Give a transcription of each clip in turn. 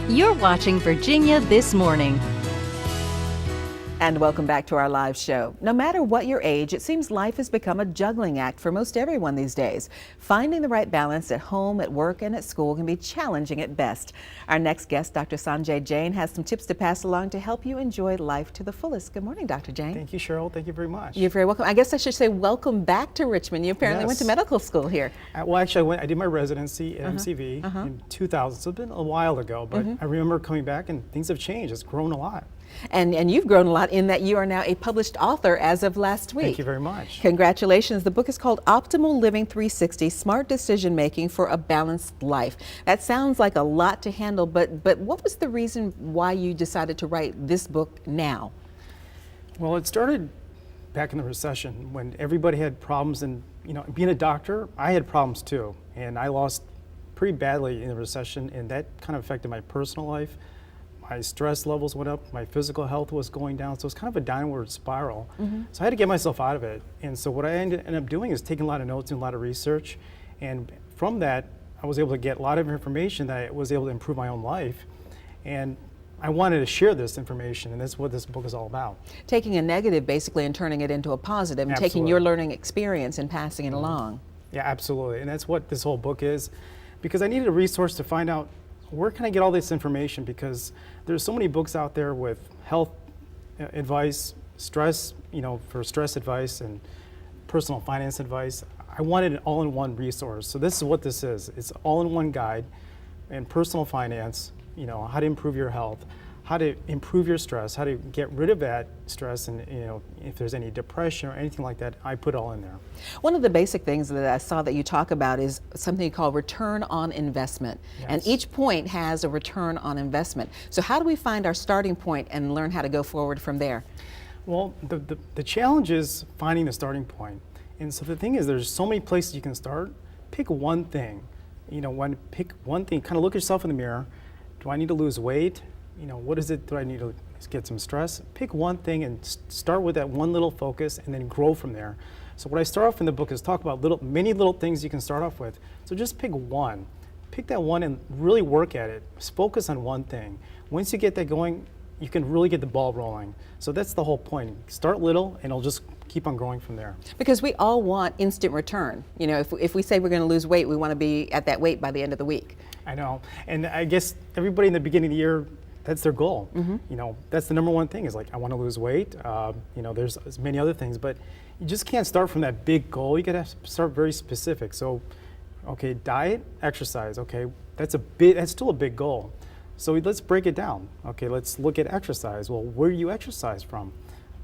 You're watching Virginia This Morning. And welcome back to our live show. No matter what your age, it seems life has become a juggling act for most everyone these days. Finding the right balance at home, at work, and at school can be challenging at best. Our next guest, Dr. Sanjay Jain, has some tips to pass along to help you enjoy life to the fullest. Good morning, Dr. Jain. Thank you, Cheryl. Thank you very much. You're very welcome. I guess I should say welcome back to Richmond. You apparently went to medical school here. Well, actually, I did my residency at MCV in 2000, so it's been a while ago, but I remember coming back and things have changed. It's grown a lot. And you've grown a lot in that you are now a published author as of last week. Thank you very much. Congratulations. The book is called Optimal Living 360, Smart Decision Making for a Balanced Life. That sounds like a lot to handle, but what was the reason why you decided to write this book now? Well, it started back in the recession when everybody had problems, and being a doctor, I had problems too, and I lost pretty badly in the recession, and that kind of affected my personal life. My stress levels went up, my physical health was going down, so it's kind of a downward spiral. So I had to get myself out of it. And so what I ended up doing is taking a lot of notes and a lot of research. And from that, I was able to get a lot of information that I was able to improve my own life. And I wanted to share this information, and that's what this book is all about. Taking a negative, basically, and turning it into a positive, and taking your learning experience and passing it along. Yeah, absolutely. And that's what this whole book is. Because I needed a resource to find out where can I get all this information, because there's so many books out there with health advice, stress, for stress advice and personal finance advice. I wanted an all-in-one resource. So this is what this is. It's an all-in-one guide in personal finance, how to improve your health, how to improve your stress, how to get rid of that stress, and if there's any depression or anything like that, I put all in there. One of the basic things that I saw that you talk about is something called return on investment. Yes. And each point has a return on investment. So how do we find our starting point and learn how to go forward from there? Well, the challenge is finding the starting point. And so the thing is, there's so many places you can start. Pick one thing. Pick one thing, kind of look yourself in the mirror. Do I need to lose weight? What is it? Do I need to get some stress? Pick one thing and start with that one little focus, and then grow from there. So what I start off in the book is talk about many little things you can start off with. So just pick one. Pick that one and really work at it. Focus on one thing. Once you get that going, you can really get the ball rolling. So that's the whole point. Start little, and it'll just keep on growing from there. Because we all want instant return. If we say we're going to lose weight, we want to be at that weight by the end of the week. I know. And I guess everybody in the beginning of the year, that's their goal. That's the number one thing, is like, I want to lose weight. There's many other things, but you just can't start from that big goal. You got to start very specific. So, okay, diet, exercise. Okay, that's still a big goal. So let's break it down. Okay, let's look at exercise. Well, where do you exercise from?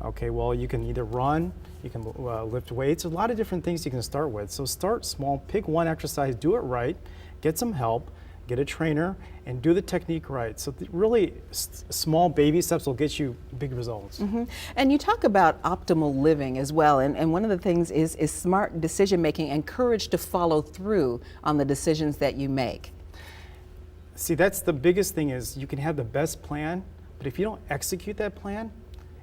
Okay, well, you can either run, you can lift weights. There's a lot of different things you can start with. So start small, pick one exercise, do it right, get some help, get a trainer, and do the technique right. So really, small baby steps will get you big results. And you talk about optimal living as well, and one of the things is smart decision making and courage to follow through on the decisions that you make. See, that's the biggest thing, is you can have the best plan, but if you don't execute that plan,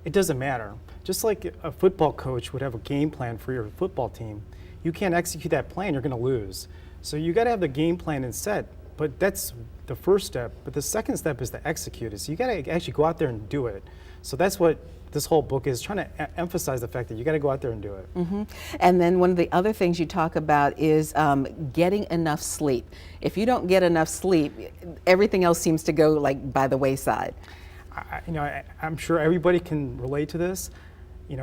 it doesn't matter. Just like a football coach would have a game plan for your football team, you can't execute that plan, you're going to lose. So you got to have the game plan and set. But that's the first step. But the second step is to execute it. So you got to actually go out there and do it. So that's what this whole book is trying to emphasize, the fact that you got to go out there and do it. And then one of the other things you talk about is getting enough sleep. If you don't get enough sleep, everything else seems to go like by the wayside. I'm sure everybody can relate to this.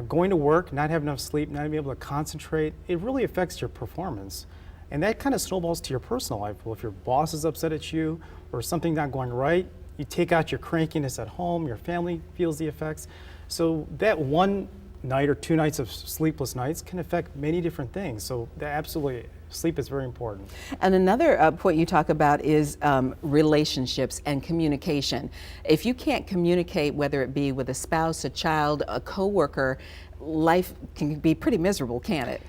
Going to work, not having enough sleep, not being able to concentrate, it really affects your performance. And that kind of snowballs to your personal life. Well, if your boss is upset at you or something not going right, you take out your crankiness at home, your family feels the effects. So that one night or 2 nights of sleepless nights can affect many different things. So absolutely, sleep is very important. And another point you talk about is relationships and communication. If you can't communicate, whether it be with a spouse, a child, a coworker, life can be pretty miserable, can't it?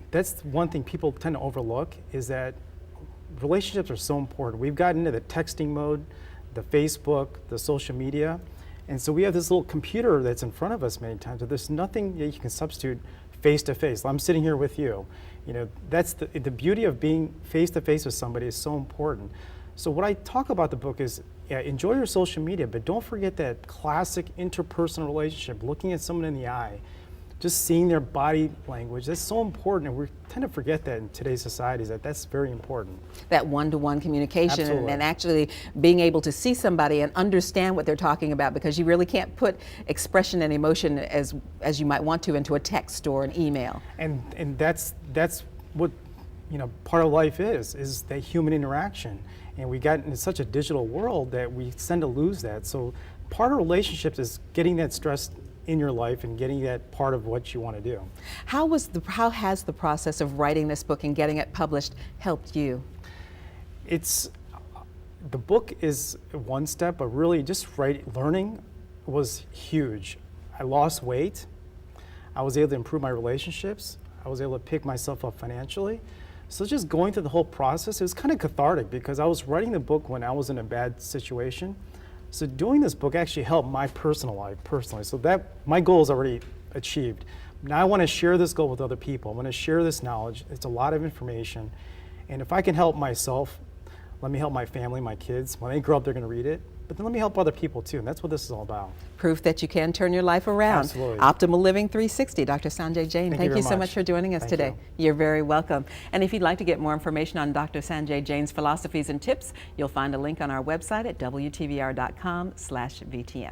That's one thing people tend to overlook, is that relationships are so important. We've gotten into the texting mode, the Facebook, the social media, and so we have this little computer that's in front of us many times, but there's nothing that you can substitute face to face. I'm sitting here with you. That's the beauty of being face to face with somebody is so important. So what I talk about the book is, yeah, enjoy your social media, but don't forget that classic interpersonal relationship, looking at someone in the eye, just seeing their body language. That's so important, and we tend to forget that in today's society, that's very important. That one-to-one communication Absolutely. and actually being able to see somebody and understand what they're talking about, because you really can't put expression and emotion as you might want to into a text or an email. And that's what, you know, part of life is that human interaction. And we got into such a digital world that we tend to lose that. So part of relationships is getting that stress in your life and getting that part of what you want to do. How has the process of writing this book and getting it published helped you? The book is one step, but really just learning was huge. I lost weight. I was able to improve my relationships. I was able to pick myself up financially. So just going through the whole process, it was kind of cathartic because I was writing the book when I was in a bad situation. So doing this book actually helped my personal life personally. So that my goal is already achieved. Now I want to share this goal with other people. I want to share this knowledge. It's a lot of information. And if I can help myself, let me help my family, my kids. When they grow up, they're going to read it. But then let me help other people too, and that's what this is all about. Proof that you can turn your life around. Absolutely. Optimal Living 360. Dr. Sanjay Jain, thank you so much for joining us today. You're very welcome. And if you'd like to get more information on Dr. Sanjay Jain's philosophies and tips, you'll find a link on our website at WTVR.com/VTM.